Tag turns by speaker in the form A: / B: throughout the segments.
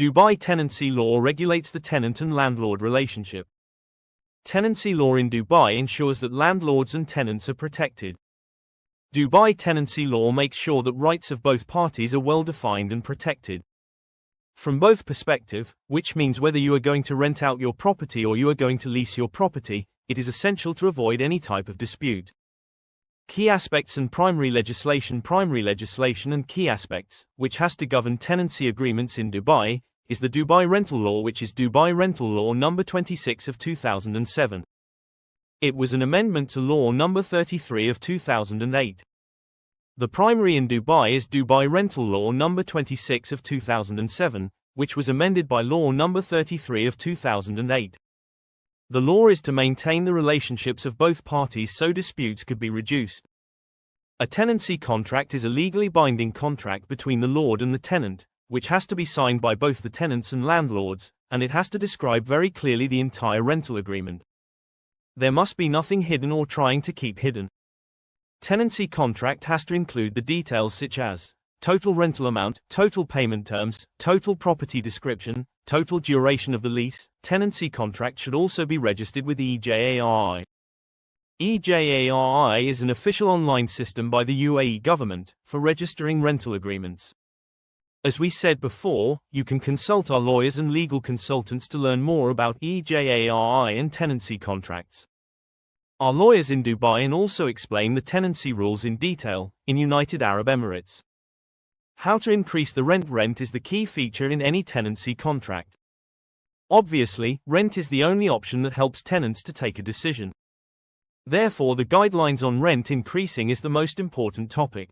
A: Dubai tenancy law regulates the tenant and landlord relationship. Tenancy law in Dubai ensures that landlords and tenants are protected. Dubai tenancy law makes sure that rights of both parties are well defined and protected. From both perspectives, which means whether you are going to rent out your property or you are going to lease your property, it is essential to avoid any type of dispute. Key aspects and primary legislation and key aspects, which has to govern tenancy agreements in Dubai, is the Dubai Rental Law, which is Dubai Rental Law No. 26 of 2007. It was an amendment to Law No. 33 of 2008. The primary in Dubai is Dubai Rental Law No. 26 of 2007, which was amended by Law No. 33 of 2008. The law is to maintain the relationships of both parties so disputes could be reduced. A tenancy contract is a legally binding contract between the lord and the tenant, which has to be signed by both the tenants and landlords, and it has to describe very clearly the entire rental agreement. There must be nothing hidden or trying to keep hidden. Tenancy contract has to include the details such as total rental amount, total payment terms, total property description, total duration of the lease. Tenancy contract should also be registered with IJARI. IJARI is an official online system by the UAE government for registering rental agreements. As we said before, you can consult our lawyers and legal consultants to learn more about IJARI and tenancy contracts. Our lawyers in Dubai also explain the tenancy rules in detail, in United Arab Emirates. How to increase the rent is the key feature in any tenancy contract. Obviously, rent is the only option that helps tenants to take a decision. Therefore, the guidelines on rent increasing is the most important topic.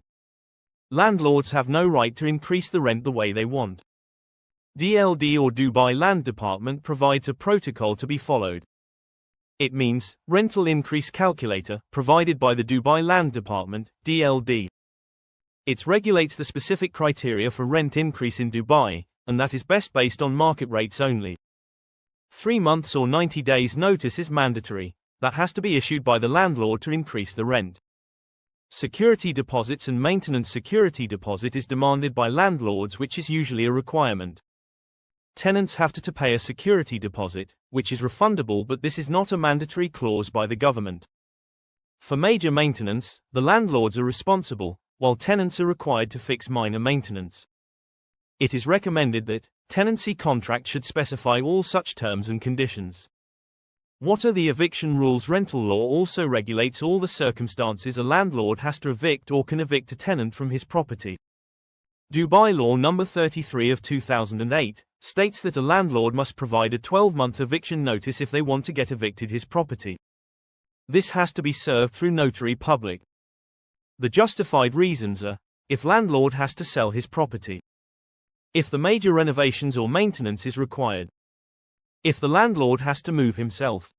A: Landlords have no right to increase the rent the way they want. DLD or Dubai Land Department provides a protocol to be followed. It means, rental increase calculator, provided by the Dubai Land Department, DLD. It regulates the specific criteria for rent increase in Dubai, and that is best based on market rates only. 3 months or 90 days notice is mandatory, that has to be issued by the landlord to increase the rent. Security deposits and maintenance security deposit is demanded by landlords, which is usually a requirement. Tenants have to pay a security deposit, which is refundable, but this is not a mandatory clause by the government. For major maintenance, the landlords are responsible, while tenants are required to fix minor maintenance. It is recommended that tenancy contract should specify all such terms and conditions. What are the eviction rules? Rental law also regulates all the circumstances a landlord has to evict or can evict a tenant from his property. Dubai Law No. 33 of 2008 states that a landlord must provide a 12-month eviction notice if they want to get evicted his property. This has to be served through notary public. The justified reasons are, if landlord has to sell his property, if the major renovations or maintenance is required, if the landlord has to move himself,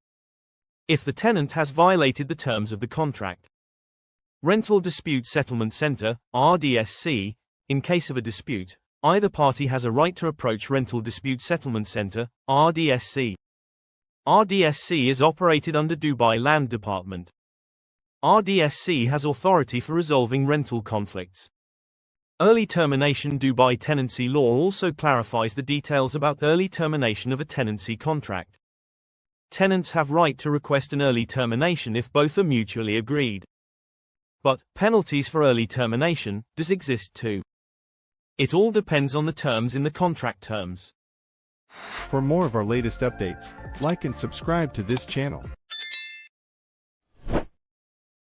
A: if the tenant has violated the terms of the contract. Rental Dispute Settlement Center, RDSC, in case of a dispute, either party has a right to approach Rental Dispute Settlement Center, RDSC. RDSC is operated under Dubai Land Department. RDSC has authority for resolving rental conflicts. Early termination. Dubai tenancy law also clarifies the details about early termination of a tenancy contract. Tenants have right to request an early termination if both are mutually agreed. But penalties for early termination does exist too. It all depends on the terms in the contract terms.
B: For more of our latest updates, like and subscribe to this channel.